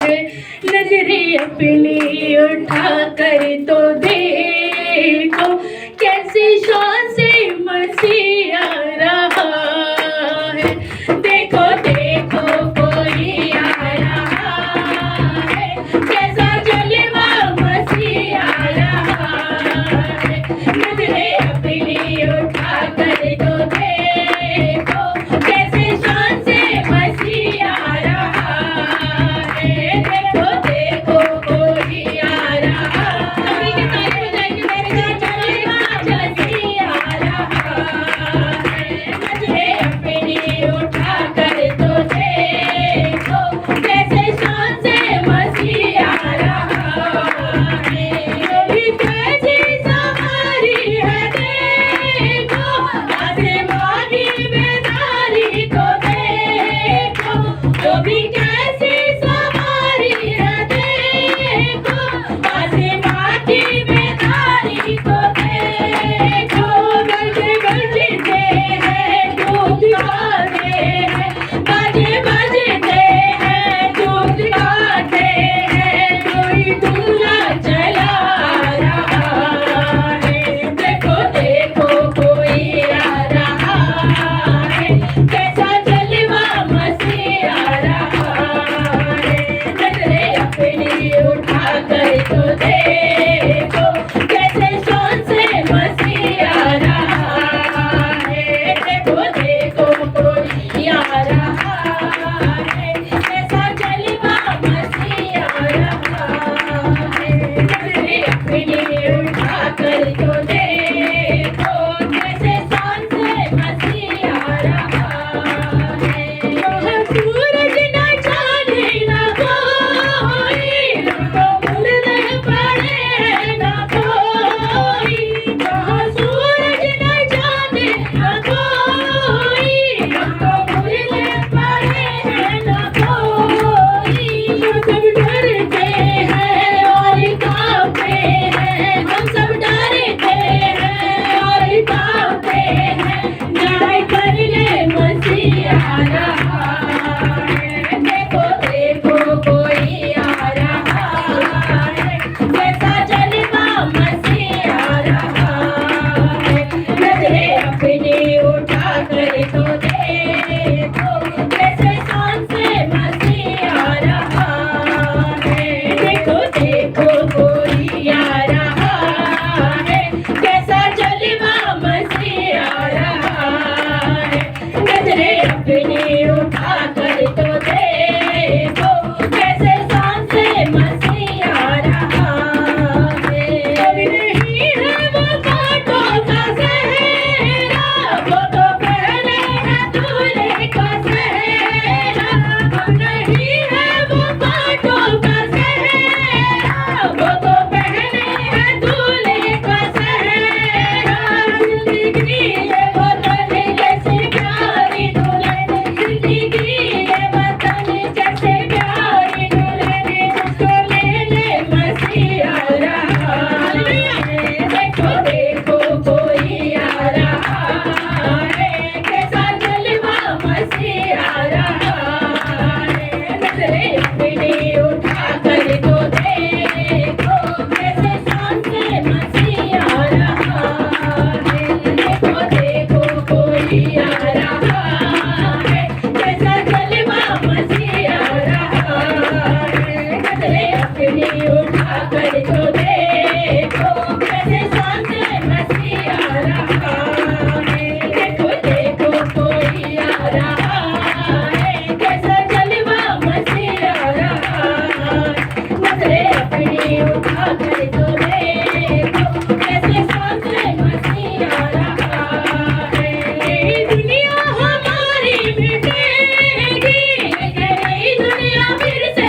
है। नजरें अपनी उठा कर तो देखो कैसे शान से मसीह आ रहा है। देखो देखो कोई आ रहा है, कैसा जलवा मसीह आ रहा है। नजरें अपनी उठा कर तो देखो कैसे शान से मसीह आ रहा है। देखो देखो कोई आ रहा है, सभी के ताली बजाएंगे मेरे साथ, जलवा मसीह आ रहा है। नजरें अपनी उठा कर तो देखो कैसे शान से मसीह आ रहा है। ये कैसी सवारी है देखो, आसमानी बेदारी को देखो। जो भी कैसी सवारी है देखो, आसमानी बेदारी को देखो। बजे बजते हैं धूप गाते हैं, बजे बजते हैं धूप गाते हैं। कोई दूल्हा चला रहा है। देखो देखो कोई आ रहा है, कैसा जलवा मसीह आ रहा है। नजरें अपनी उठा कर तो देखो कैसे शान से मसीह आ रहा है। देखो देखो कोई आ रहा है, कैसा जलवा मसीह आ रहा है। नजरें अपनी उठा कर तो देखो कैसे शान से मसीह आ रहा है। वह सूरज न जाने न कोई, तो मुर्दे पड़े न कोई। वह सूरज न जाने न कोई, तो मुर्दे पड़े न कोई। हम सब डरते हैं और कांपते हैं, हम सब डरते हैं और कांपते हैं। न्याय करने मसीह आ रहा है। देखो देखो कोई आ रहा है, कैसा जलवा मसीह आ रहा है। नजरें अपनी उठा कर तो देखो कैसे शान से मसीह आ रहा है। देखो देखो कोई आ रहा है, कैसा जलवा मसीह आ रहा है। नजरें अपनी उठा कर तो देखो कैसे शान से मसीह आ रहा है। अब नहीं है वो बातों का सेहरा, वो तो पहने हैं दूल्हे का सेहरा। अब नहीं है वो बातों का सेहरा, वो तो पहने हैं दूल्हे का सेहरा। जिंदगी ये वतन जैसे प्यारी दुल्हन, जिंदगी ये वतन जैसे प्यारी दुल्हन, उसको लेने मसीह आ रहा है। देखो देखो कोई आ रहा है, कैसा जलवा मसीह आ रहा है। नजरें अपनी उठा कर तो देखो कैसे शान से मसीह आ रहा है। देखो देखो कोई आ रहा है, कैसा जलवा मसीह आ रहा है। नजरें अपनी उठा कर तो देखो कैसे शान से मसीह आ रहा है। देखो देखो कोई आ रहा है, कैसा जलवा मसीह आ रहा है। नजरें अपनी उठा कर तो देखो कैसे शान से मसीह आ रहा है। ये दुनिया हमारी मिटेगी, ये नई दुनिया फिर से